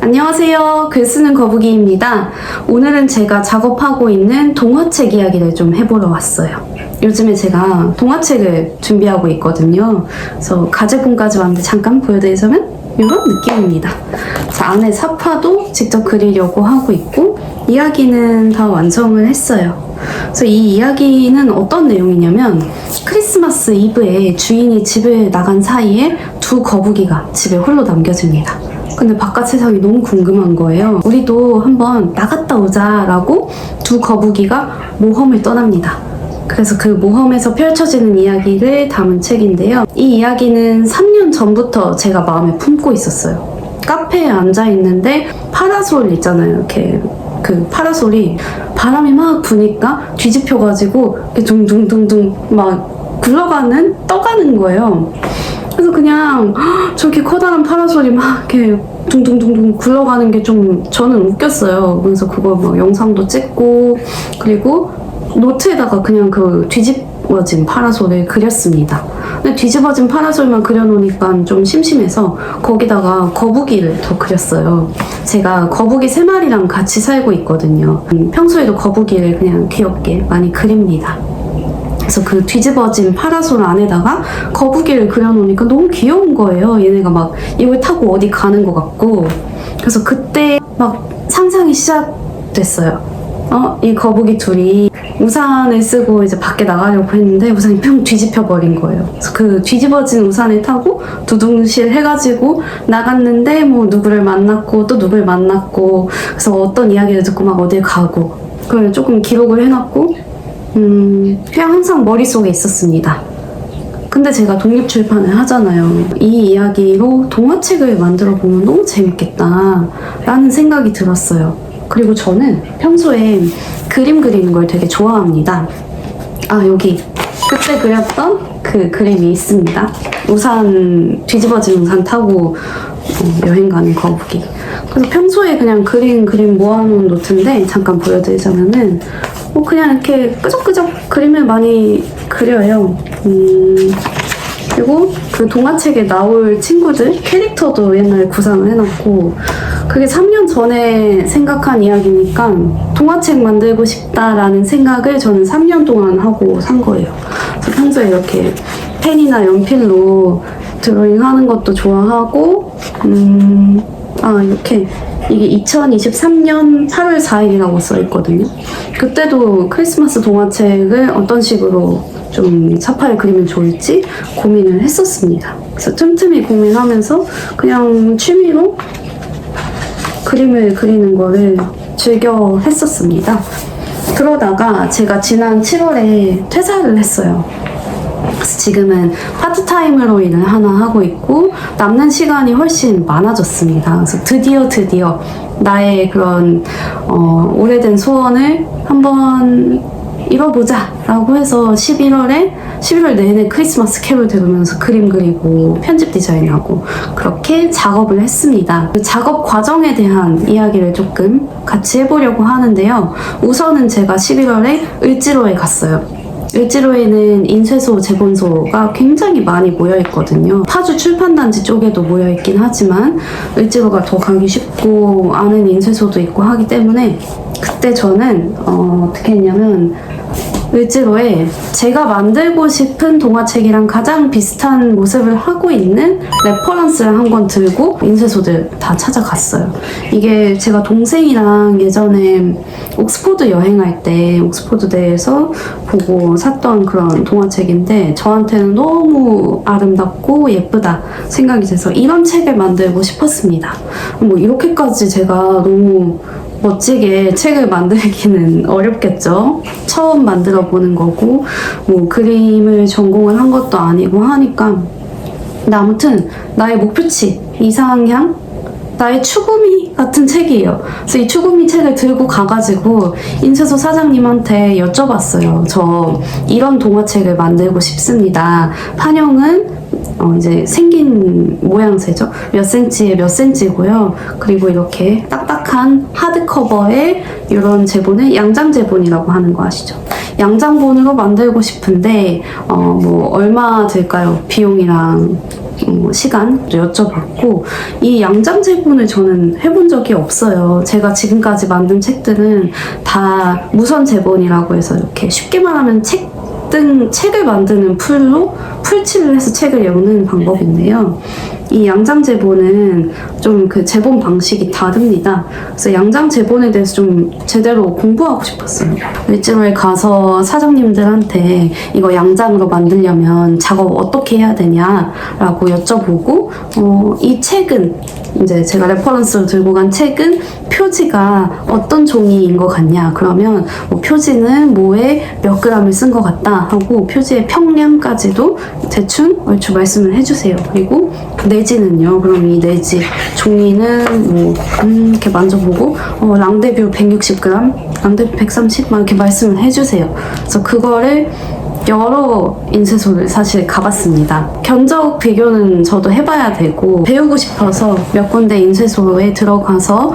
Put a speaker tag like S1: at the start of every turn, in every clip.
S1: 안녕하세요. 글 쓰는 거북이입니다. 오늘은 제가 작업하고 있는 동화책 이야기를 좀 해보러 왔어요. 요즘에 제가 동화책을 준비하고 있거든요. 그래서 가제본까지 왔는데 잠깐 보여드리자면 이런 느낌입니다. 자, 안에 사파도 직접 그리려고 하고 있고 이야기는 다 완성을 했어요. 그래서 이 이야기는 어떤 내용이냐면 크리스마스 이브에 주인이 집을 나간 사이에 두 거북이가 집에 홀로 남겨집니다. 근데 바깥 세상이 너무 궁금한 거예요. 우리도 한번 나갔다 오자 라고 두 거북이가 모험을 떠납니다. 그래서 그 모험에서 펼쳐지는 이야기를 담은 책인데요. 이 이야기는 3년 전부터 제가 마음에 품고 있었어요. 카페에 앉아 있는데 파라솔 있잖아요. 이렇게 그 파라솔이 바람이 막 부니까 뒤집혀가지고 이렇게 둥둥둥둥 막 굴러가는 떠가는 거예요. 그래서 그냥 저렇게 커다란 파라솔이 막 이렇게 둥둥둥둥 굴러가는 게 좀 저는 웃겼어요. 그래서 그걸 막 영상도 찍고 그리고 노트에다가 그냥 그 뒤집어진 파라솔을 그렸습니다. 근데 뒤집어진 파라솔만 그려놓으니까 좀 심심해서 거기다가 거북이를 더 그렸어요. 제가 거북이 3마리랑 같이 살고 있거든요. 평소에도 거북이를 그냥 귀엽게 많이 그립니다. 그래서 그 뒤집어진 파라솔 안에다가 거북이를 그려놓으니까 너무 귀여운 거예요. 얘네가 막 이걸 타고 어디 가는 것 같고. 그래서 그때 막 상상이 시작됐어요. 이 거북이 둘이 우산을 쓰고 이제 밖에 나가려고 했는데 우산이 뿅 뒤집혀 버린 거예요. 그래서 그 뒤집어진 우산을 타고 두둥실 해가지고 나갔는데 뭐 누구를 만났고 또 누구를 만났고 그래서 어떤 이야기를 듣고 막 어딜 가고 그걸 조금 기록을 해놨고 그냥 항상 머릿속에 있었습니다. 근데 제가 독립출판을 하잖아요. 이 이야기로 동화책을 만들어 보면 너무 재밌겠다 라는 생각이 들었어요. 그리고 저는 평소에 그림 그리는 걸 되게 좋아합니다. 여기 그때 그렸던 그 그림이 있습니다. 우산, 뒤집어진 우산 타고 여행 가는 거북이. 그래서 평소에 그냥 그림 모아놓은 노트인데 잠깐 보여드리자면은 그냥 이렇게 끄적끄적 그림을 많이 그려요. 그리고 그 동화책에 나올 친구들 캐릭터도 옛날에 구상을 해놨고 그게 3년 전에 생각한 이야기니까 동화책 만들고 싶다라는 생각을 저는 3년 동안 하고 산 거예요. 그래서 평소에 이렇게 펜이나 연필로 드로잉 하는 것도 좋아하고 이렇게 이게 2023년 8월 4일이라고 써있거든요. 그때도 크리스마스 동화책을 어떤 식으로 좀 사파에 그리면 좋을지 고민을 했었습니다. 그래서 틈틈이 고민하면서 그냥 취미로 그림을 그리는 거를 즐겨 했었습니다. 그러다가 제가 지난 7월에 퇴사를 했어요. 그래서 지금은 파트타임으로 일을 하나 하고 있고 남는 시간이 훨씬 많아졌습니다. 그래서 드디어 나의 그런 오래된 소원을 한번 이뤄보자 라고 해서 11월 내내 크리스마스 캐롤 들으면서 그림 그리고 편집 디자인하고 그렇게 작업을 했습니다. 그 작업 과정에 대한 이야기를 조금 같이 해보려고 하는데요. 우선은 제가 11월에 을지로에 갔어요. 을지로에는 인쇄소, 재본소가 굉장히 많이 모여있거든요. 파주 출판단지 쪽에도 모여있긴 하지만 을지로가 더 가기 쉽고 아는 인쇄소도 있고 하기 때문에 그때 저는 어떻게 했냐면 을지로에 제가 만들고 싶은 동화책이랑 가장 비슷한 모습을 하고 있는 레퍼런스를 한 권 들고 인쇄소들 다 찾아갔어요. 이게 제가 동생이랑 예전에 옥스포드 여행할 때 옥스포드대에서 보고 샀던 그런 동화책인데 저한테는 너무 아름답고 예쁘다 생각이 돼서 이런 책을 만들고 싶었습니다. 뭐 이렇게까지 제가 너무 멋지게 책을 만들기는 어렵겠죠. 처음 만들어 보는 거고 뭐 그림을 전공을 한 것도 아니고 하니까 근데 아무튼 나의 목표치, 이상향, 나의 추구미 같은 책이에요. 그래서 이 추구미 책을 들고 가가지고 인쇄소 사장님한테 여쭤봤어요. 저 이런 동화책을 만들고 싶습니다. 판형은 이제 생긴 모양새죠. 몇 센치에 몇 센치고요. 그리고 이렇게 딱딱한 하드커버에 이런 제본을 양장제본이라고 하는 거 아시죠? 양장본으로 만들고 싶은데 뭐 얼마 들까요? 비용이랑 시간 여쭤봤고, 이 양장 제본을 저는 해본 적이 없어요. 제가 지금까지 만든 책들은 다 무선 제본이라고 해서 이렇게 쉽게 말하면 책을 만드는 풀칠을 해서 책을 여는 방법인데요. 이 양장 제본은 좀 그 제본 방식이 다릅니다. 그래서 양장 제본에 대해서 좀 제대로 공부하고 싶었어요. 일지로에 가서 사장님들한테 이거 양장으로 만들려면 작업 어떻게 해야 되냐라고 여쭤보고, 이 책은 이제 제가 레퍼런스로 들고 간 책은 표지가 어떤 종이인 것 같냐, 그러면 뭐 표지는 뭐에 몇 g을 쓴 것 같다 하고 표지의 평량까지도 대충 얼추 말씀을 해주세요. 그리고 내지는요, 그럼 이 내지 종이는 뭐 이렇게 만져보고 랑데뷰 160g, 랑데뷰 130 막 이렇게 말씀을 해주세요. 그래서 그거를 여러 인쇄소를 사실 가봤습니다. 견적 비교는 저도 해봐야 되고 배우고 싶어서 몇 군데 인쇄소에 들어가서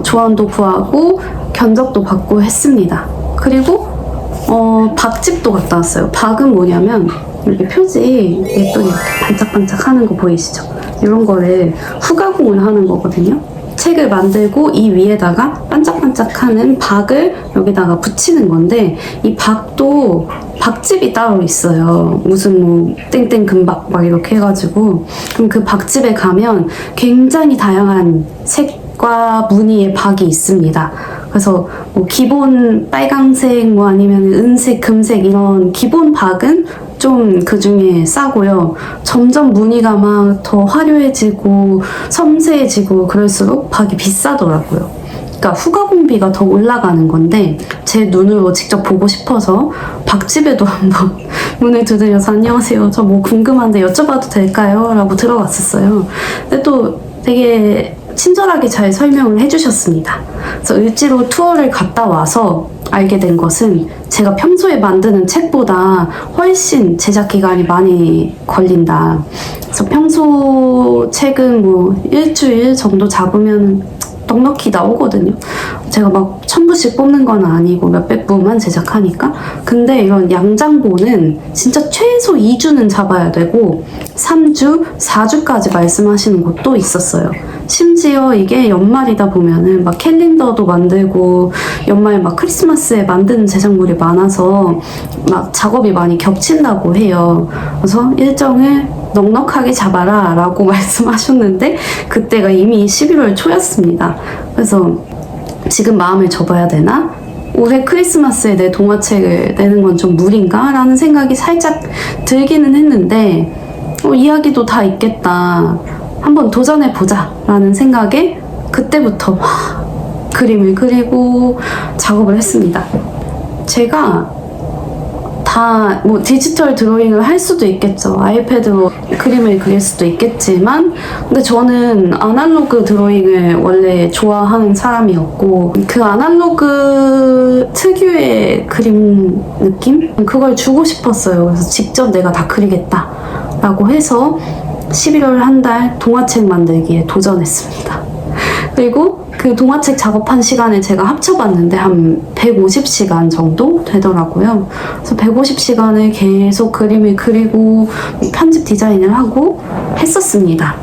S1: 조언도 구하고 견적도 받고 했습니다. 그리고 박집도 갔다 왔어요. 박은 뭐냐면 이렇게 표지 예쁘게 이렇게 반짝반짝 하는 거 보이시죠? 이런 거를 후가공을 하는 거거든요. 책을 만들고 이 위에다가 반짝반짝하는 박을 여기다가 붙이는 건데, 이 박도 박집이 따로 있어요. 무슨 뭐 땡땡 금박 막 이렇게 해가지고, 그럼 그 박집에 가면 굉장히 다양한 색과 무늬의 박이 있습니다. 그래서 뭐 기본 빨강색 뭐 아니면 은색, 금색 이런 기본 박은 좀 그 중에 싸고요. 점점 무늬가 막 더 화려해지고 섬세해지고 그럴수록 박이 비싸더라고요. 그러니까 후가공비가 더 올라가는 건데, 제 눈으로 직접 보고 싶어서 박집에도 한번 문을 두드려서 안녕하세요, 저 뭐 궁금한데 여쭤봐도 될까요? 라고 들어갔었어요. 근데 또 되게 친절하게 잘 설명을 해주셨습니다. 그래서 을지로 투어를 갔다 와서 알게 된 것은, 제가 평소에 만드는 책보다 훨씬 제작 기간이 많이 걸린다. 그래서 평소 책은 뭐 일주일 정도 잡으면 넉넉히 나오거든요. 제가 막 1000부씩 뽑는 건 아니고 몇백 부만 제작하니까. 근데 이런 양장본은 진짜 최소 2주는 잡아야 되고 3주, 4주까지 말씀하시는 곳도 있었어요. 심지어 이게 연말이다 보면은 막 캘린더도 만들고 연말 막 크리스마스에 만드는 제작물이 많아서 막 작업이 많이 겹친다고 해요. 그래서 일정을 넉넉하게 잡아라 라고 말씀하셨는데, 그때가 이미 11월 초였습니다. 그래서 지금 마음을 접어야 되나? 올해 크리스마스에 내 동화책을 내는 건 좀 무리인가? 라는 생각이 살짝 들기는 했는데, 이야기도 다 있겠다, 한번 도전해보자 라는 생각에 그때부터 그림을 그리고 작업을 했습니다. 제가 다 뭐 디지털 드로잉을 할 수도 있겠죠. 아이패드로 그림을 그릴 수도 있겠지만, 근데 저는 아날로그 드로잉을 원래 좋아하는 사람이었고, 그 아날로그 특유의 그림 느낌? 그걸 주고 싶었어요. 그래서 직접 내가 다 그리겠다 라고 해서 11월 한 달 동화책 만들기에 도전했습니다. 그리고 그 동화책 작업한 시간을 제가 합쳐봤는데 한 150시간 정도 되더라고요. 그래서 150시간을 계속 그림을 그리고 편집 디자인을 하고 했었습니다.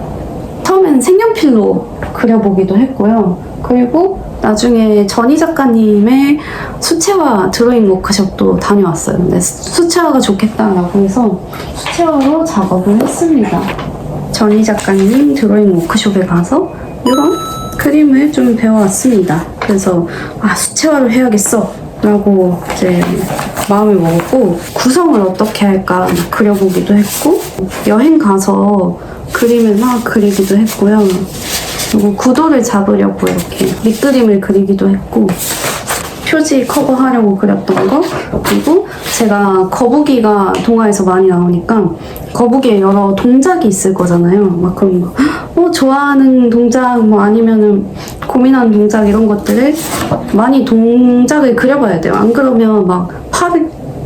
S1: 처음엔 색연필로 그려보기도 했고요. 그리고 나중에 전희 작가님의 수채화 드로잉 워크숍도 다녀왔어요. 근데 수채화가 좋겠다라고 해서 수채화로 작업을 했습니다. 전희 작가님 드로잉 워크숍에 가서 이런 그림을 좀 배워왔습니다. 그래서 수채화로 해야겠어 라고 이제 마음을 먹었고, 구성을 어떻게 할까 그려보기도 했고, 여행 가서 그림을 막 그리기도 했고요. 그리고 구도를 잡으려고 이렇게 밑그림을 그리기도 했고, 표지 커버하려고 그렸던 거, 그리고 제가 거북이가 동화에서 많이 나오니까 거북이에 여러 동작이 있을 거잖아요. 막 그런 거, 좋아하는 동작, 뭐 아니면은 고민하는 동작, 이런 것들을 많이 동작을 그려봐야 돼요. 안 그러면 막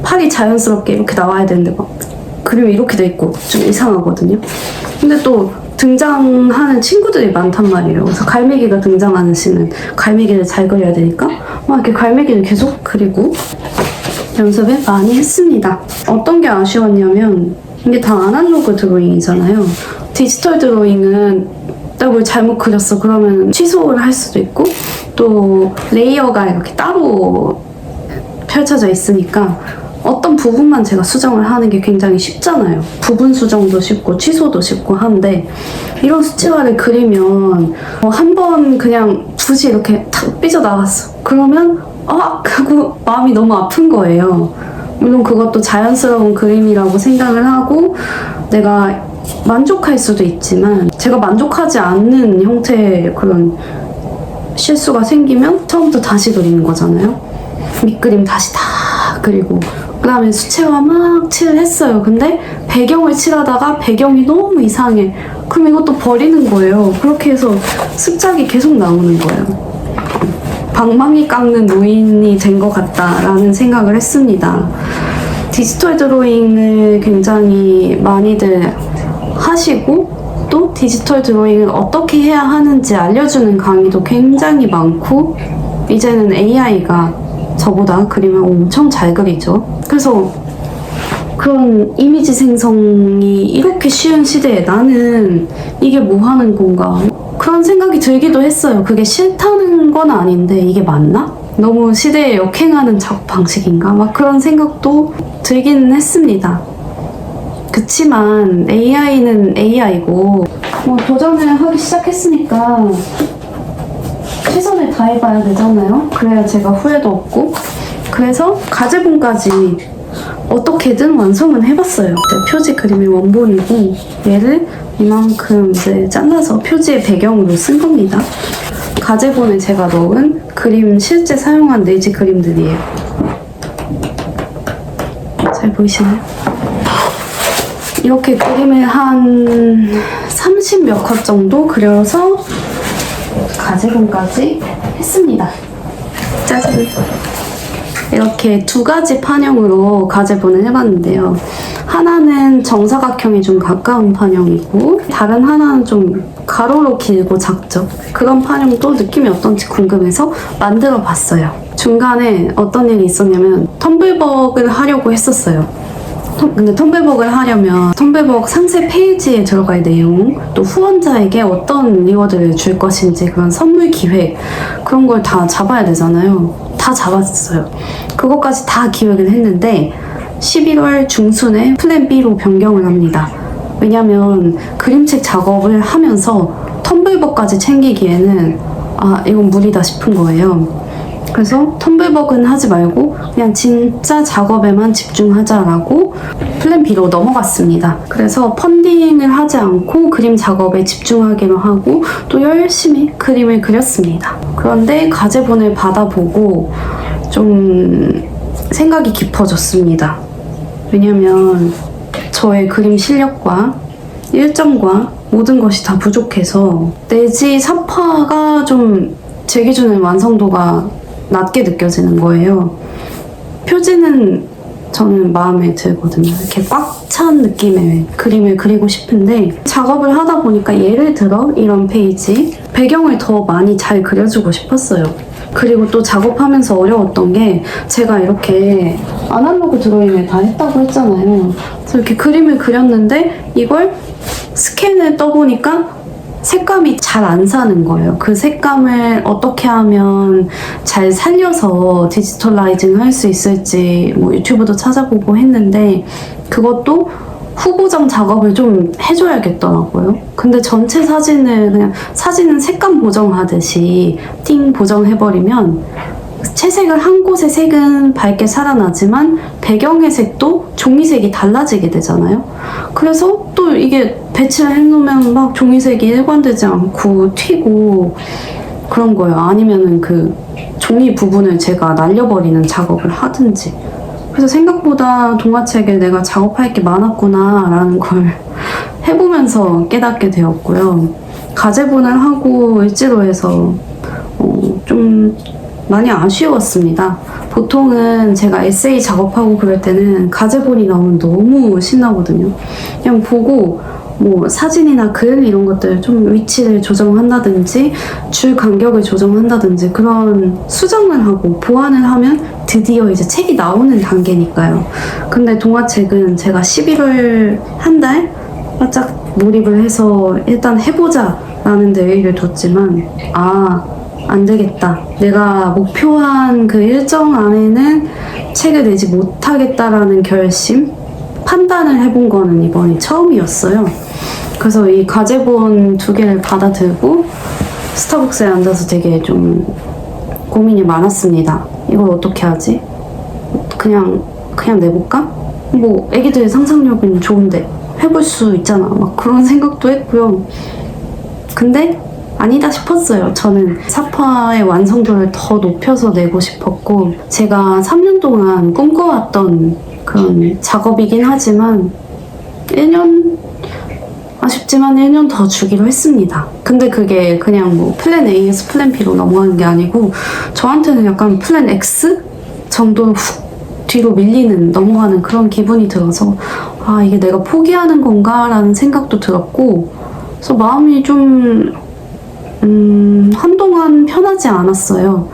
S1: 팔이 자연스럽게 이렇게 나와야 되는데 막 그림이 이렇게 돼 있고 좀 이상하거든요. 근데 또 등장하는 친구들이 많단 말이에요. 그래서 갈매기가 등장하는 씬은 갈매기를 잘 그려야 되니까 막 이렇게 갈매기를 계속 그리고 연습을 많이 했습니다. 어떤 게 아쉬웠냐면, 이게 다 아날로그 드로잉이잖아요. 디지털 드로잉은 내가 뭘 잘못 그렸어 그러면 취소를 할 수도 있고 또 레이어가 이렇게 따로 펼쳐져 있으니까 어떤 부분만 제가 수정을 하는 게 굉장히 쉽잖아요. 부분 수정도 쉽고 취소도 쉽고 한데 이런 수치화를 그리면 한 번 그냥 붓이 이렇게 탁 삐져나갔어. 그러면 하고 마음이 너무 아픈 거예요. 물론 그것도 자연스러운 그림이라고 생각을 하고 내가 만족할 수도 있지만 제가 만족하지 않는 형태의 그런 실수가 생기면 처음부터 다시 그리는 거잖아요. 밑그림 다시 다 그리고 그 다음에 수채화 막 칠을 했어요. 근데 배경을 칠하다가 배경이 너무 이상해. 그럼 이것도 버리는 거예요. 그렇게 해서 습작이 계속 나오는 거예요. 방망이 깎는 노인이 된 것 같다라는 생각을 했습니다. 디지털 드로잉을 굉장히 많이들 하시고 또 디지털 드로잉을 어떻게 해야 하는지 알려주는 강의도 굉장히 많고 이제는 AI가 저보다 그림을 엄청 잘 그리죠. 그래서 그런 이미지 생성이 이렇게 쉬운 시대에 나는 이게 뭐 하는 건가 그런 생각이 들기도 했어요. 그게 싫다는 건 아닌데 이게 맞나? 너무 시대에 역행하는 작업 방식인가? 막 그런 생각도 들기는 했습니다. 그치만 AI는 AI고 도전을 하기 시작했으니까 최선을 다해봐야 되잖아요. 그래야 제가 후회도 없고 그래서 가제본까지 어떻게든 완성은 해봤어요. 표지 그림의 원본이고 얘를 이만큼 이제 잘라서 표지의 배경으로 쓴 겁니다. 가제본에 제가 넣은 그림 실제 사용한 네지 그림들이에요. 잘 보이시나요? 이렇게 그림을 한 30몇 컷 정도 그려서 가제본까지 했습니다. 짜잔! 이렇게 두 가지 판형으로 가제본을 해봤는데요. 하나는 정사각형에 좀 가까운 판형이고 다른 하나는 좀 가로로 길고 작죠. 그런 판형도 느낌이 어떤지 궁금해서 만들어 봤어요. 중간에 어떤 일이 있었냐면 텀블벅을 하려고 했었어요. 근데 텀블벅을 하려면 텀블벅 상세 페이지에 들어갈 내용, 또 후원자에게 어떤 리워드를 줄 것인지 그런 선물 기획 그런 걸 다 잡아야 되잖아요. 다 잡았어요. 그것까지 다 기획을 했는데 11월 중순에 플랜 B로 변경을 합니다. 왜냐면 그림책 작업을 하면서 텀블벅까지 챙기기에는 이건 무리다 싶은 거예요. 그래서 텀블벅은 하지 말고 그냥 진짜 작업에만 집중하자라고 플랜 B로 넘어갔습니다. 그래서 펀딩을 하지 않고 그림 작업에 집중하기로 하고 또 열심히 그림을 그렸습니다. 그런데 가제본을 받아보고 좀 생각이 깊어졌습니다. 왜냐면 저의 그림 실력과 일정과 모든 것이 다 부족해서 내지 사파가 좀 제 기준에 완성도가 낮게 느껴지는 거예요. 표지는 저는 마음에 들거든요. 이렇게 꽉 찬 느낌의 그림을 그리고 싶은데 작업을 하다 보니까 예를 들어 이런 페이지 배경을 더 많이 잘 그려주고 싶었어요. 그리고 또 작업하면서 어려웠던 게 제가 이렇게 아날로그 드로잉을 다 했다고 했잖아요. 그래서 이렇게 그림을 그렸는데 이걸 스캔을 떠보니까 색감이 잘 안 사는 거예요. 그 색감을 어떻게 하면 잘 살려서 디지털라이징 할 수 있을지 유튜브도 찾아보고 했는데 그것도 후보정 작업을 좀 해줘야겠더라고요. 근데 전체 사진을 그냥 사진은 색감 보정하듯이 띵 보정해버리면 채색을 한 곳의 색은 밝게 살아나지만 배경의 색도 종이색이 달라지게 되잖아요. 그래서 또 이게 배치를 해놓으면 막 종이색이 일관되지 않고 튀고 그런 거예요. 아니면은 그 종이 부분을 제가 날려버리는 작업을 하든지. 그래서 생각보다 동화책에 내가 작업할 게 많았구나 라는 걸 해보면서 깨닫게 되었고요. 가제본을 하고 일지로 해서 좀 많이 아쉬웠습니다. 보통은 제가 에세이 작업하고 그럴 때는 가제본이 나오면 너무 신나거든요. 그냥 보고 사진이나 글 이런 것들 좀 위치를 조정한다든지 줄 간격을 조정한다든지 그런 수정을 하고 보완을 하면 드디어 이제 책이 나오는 단계니까요. 근데 동화책은 제가 11월 한 달 바짝 몰입을 해서 일단 해보자 라는 내의를 뒀지만 안 되겠다. 내가 목표한 그 일정 안에는 책을 내지 못하겠다라는 결심? 판단을 해본 거는 이번이 처음이었어요. 그래서 이 과제본 2개를 받아들고 스타벅스에 앉아서 되게 좀 고민이 많았습니다. 이걸 어떻게 하지? 그냥 내볼까? 뭐 애기들 상상력은 좋은데 해볼 수 있잖아. 막 그런 생각도 했고요. 근데 아니다 싶었어요. 저는 사파의 완성도를 더 높여서 내고 싶었고, 제가 3년 동안 꿈꿔왔던 그런 작업이긴 하지만 1년, 아쉽지만 1년 더 주기로 했습니다. 근데 그게 그냥 뭐 플랜 A에서 플랜 B로 넘어가는 게 아니고 저한테는 약간 플랜 X 정도로 훅 뒤로 넘어가는 그런 기분이 들어서 이게 내가 포기하는 건가 라는 생각도 들었고, 그래서 마음이 좀 한동안 편하지 않았어요.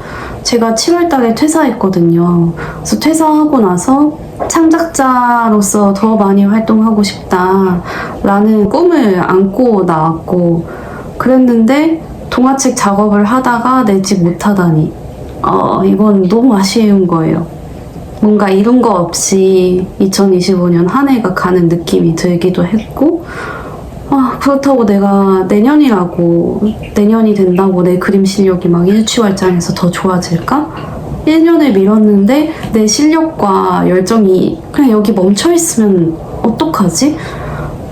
S1: 제가 7월 달에 퇴사했거든요. 그래서 퇴사하고 나서 창작자로서 더 많이 활동하고 싶다라는 꿈을 안고 나왔고, 그랬는데 동화책 작업을 하다가 내지 못하다니 이건 너무 아쉬운 거예요. 뭔가 이룬 거 없이 2025년 한 해가 가는 느낌이 들기도 했고, 그렇다고 내가 내년이 된다고 내 그림 실력이 막 일취월장해서 더 좋아질까? 1년을 미뤘는데 내 실력과 열정이 그냥 여기 멈춰있으면 어떡하지?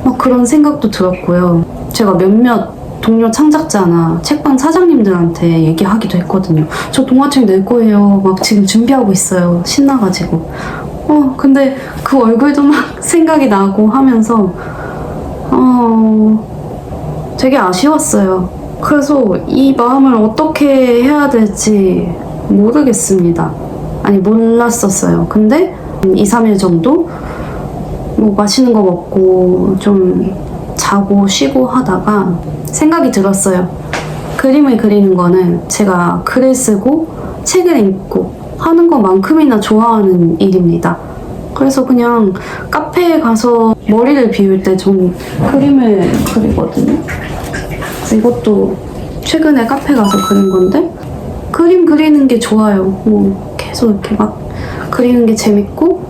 S1: 막 그런 생각도 들었고요. 제가 몇몇 동료 창작자나 책방 사장님들한테 얘기하기도 했거든요. 저 동화책 낼 거예요. 막 지금 준비하고 있어요. 신나가지고. 근데 그 얼굴도 막 생각이 나고 하면서 되게 아쉬웠어요. 그래서 이 마음을 어떻게 해야 될지 모르겠습니다. 몰랐었어요. 근데 2, 3일 정도 뭐 맛있는 거 먹고 좀 자고 쉬고 하다가 생각이 들었어요. 그림을 그리는 거는 제가 글을 쓰고 책을 읽고 하는 것만큼이나 좋아하는 일입니다. 그래서 그냥 카페에 가서 머리를 비울 때 좀 그림을 그리거든요. 그래서 이것도 최근에 카페 가서 그린 건데, 그림 그리는 게 좋아요. 뭐 계속 이렇게 막 그리는 게 재밌고,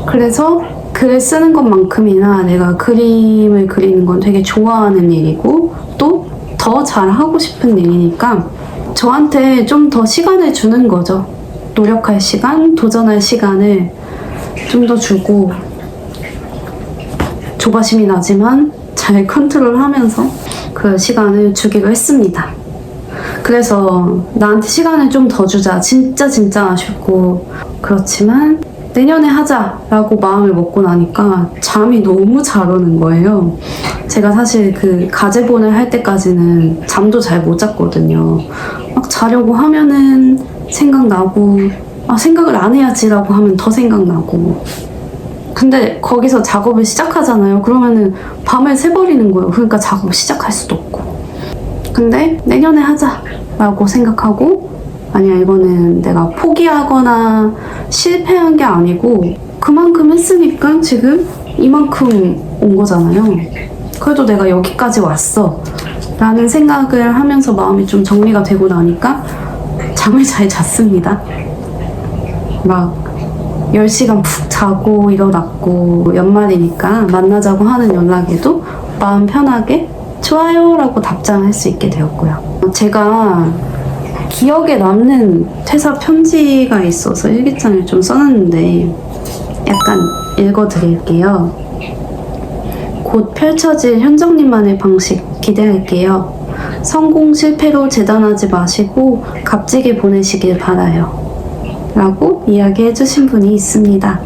S1: 그래서 글을 쓰는 것만큼이나 내가 그림을 그리는 건 되게 좋아하는 일이고 또 더 잘하고 싶은 일이니까 저한테 좀 더 시간을 주는 거죠. 노력할 시간, 도전할 시간을 좀 더 주고, 조바심이 나지만 잘 컨트롤하면서 그 시간을 주기로 했습니다. 그래서 나한테 시간을 좀 더 주자. 진짜 아쉽고 그렇지만 내년에 하자라고 마음을 먹고 나니까 잠이 너무 잘 오는 거예요. 제가 사실 그 가제본을 할 때까지는 잠도 잘 못 잤거든요. 막 자려고 하면은 생각나고, 생각을 안 해야지라고 하면 더 생각나고. 근데 거기서 작업을 시작하잖아요. 그러면은 밤을 새버리는 거예요. 그러니까 작업 시작할 수도 없고. 근데 내년에 하자라고 생각하고, 아니야, 이거는 내가 포기하거나 실패한 게 아니고 그만큼 했으니까 지금 이만큼 온 거잖아요. 그래도 내가 여기까지 왔어 라는 생각을 하면서 마음이 좀 정리가 되고 나니까 잠을 잘 잤습니다. 막 10시간 푹 자고 일어났고, 연말이니까 만나자고 하는 연락에도 마음 편하게 좋아요 라고 답장할 수 있게 되었고요. 제가 기억에 남는 퇴사 편지가 있어서 일기장을 좀 써놨는데 약간 읽어드릴게요. 곧 펼쳐질 현정님만의 방식 기대할게요. 성공 실패로 재단하지 마시고 값지게 보내시길 바라요. 라고 이야기해주신 분이 있습니다.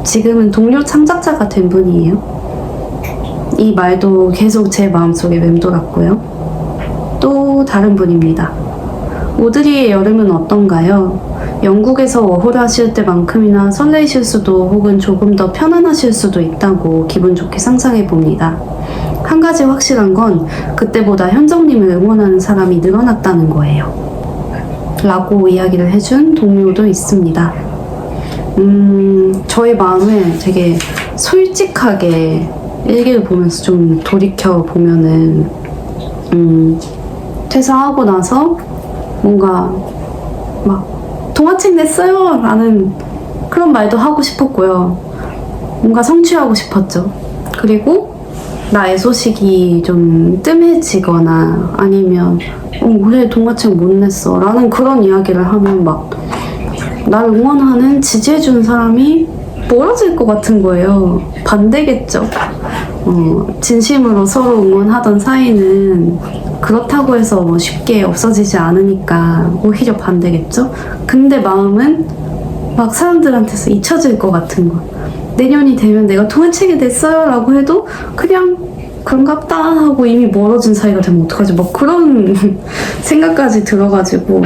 S1: 지금은 동료 창작자가 된 분이에요. 이 말도 계속 제 마음속에 맴돌았고요. 또 다른 분입니다. 오드리의 여름은 어떤가요? 영국에서 워홀하실 때만큼이나 설레이실 수도 혹은 조금 더 편안하실 수도 있다고 기분 좋게 상상해봅니다. 한 가지 확실한 건 그때보다 현정님을 응원하는 사람이 늘어났다는 거예요. 라고 이야기를 해준 동료도 있습니다. 저의 마음을 되게 솔직하게 일기를 보면서 좀 돌이켜 보면은 퇴사하고 나서 뭔가 막 동화책 냈어요 라는 그런 말도 하고 싶었고요. 뭔가 성취하고 싶었죠. 그리고 나의 소식이 좀 뜸해지거나 아니면 올해 동화책 못 냈어 라는 그런 이야기를 하면 막 나를 응원하는 지지해주는 사람이 멀어질 것 같은 거예요. 반대겠죠. 진심으로 서로 응원하던 사이는 그렇다고 해서 뭐 쉽게 없어지지 않으니까 오히려 반대겠죠. 근데 마음은 막 사람들한테서 잊혀질 것 같은 거. 내년이 되면 내가 동화책이 냈어요 라고 해도 그냥 그런갑다 하고 이미 멀어진 사이가 되면 어떡하지? 막 그런 생각까지 들어가지고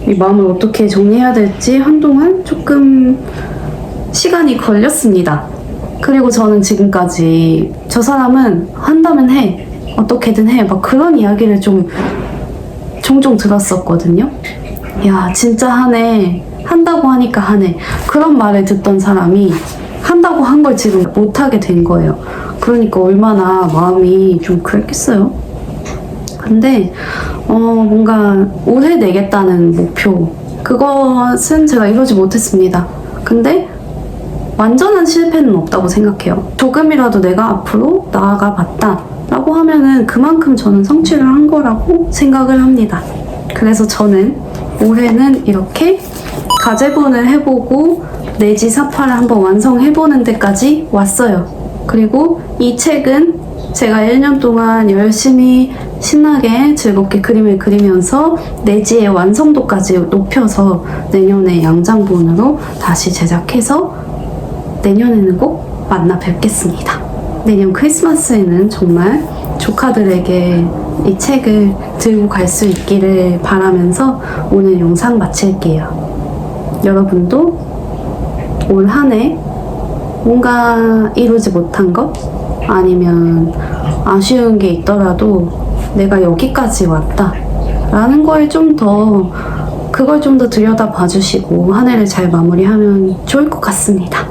S1: 이 마음을 어떻게 정리해야 될지 한동안 조금 시간이 걸렸습니다. 그리고 저는 지금까지 저 사람은 한다면 해, 어떻게든 해, 막 그런 이야기를 좀 종종 들었었거든요. 야, 진짜 하네, 한다고 하니까 하네, 그런 말을 듣던 사람이 한다고 한 걸 지금 못하게 된 거예요. 그러니까 얼마나 마음이 좀 그랬겠어요. 근데 뭔가 올해 내겠다는 목표, 그것은 제가 이루지 못했습니다. 근데 완전한 실패는 없다고 생각해요. 조금이라도 내가 앞으로 나아가 봤다 라고 하면은 그만큼 저는 성취를 한 거라고 생각을 합니다. 그래서 저는 올해는 이렇게 가제본을 해보고 내지사파를 한번 완성해보는 데까지 왔어요. 그리고 이 책은 제가 1년 동안 열심히 신나게 즐겁게 그림을 그리면서 내지의 완성도까지 높여서 내년에 양장본으로 다시 제작해서 내년에는 꼭 만나 뵙겠습니다. 내년 크리스마스에는 정말 조카들에게 이 책을 들고 갈 수 있기를 바라면서 오늘 영상 마칠게요. 여러분도 올 한 해 뭔가 이루지 못한 것 아니면 아쉬운 게 있더라도 내가 여기까지 왔다 라는 걸 좀 더 그걸 좀 더 들여다봐 주시고 한 해를 잘 마무리하면 좋을 것 같습니다.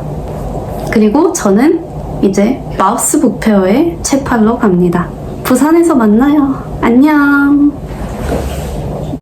S1: 그리고 저는 이제 마우스 북페어에 책 팔러 갑니다. 부산에서 만나요. 안녕.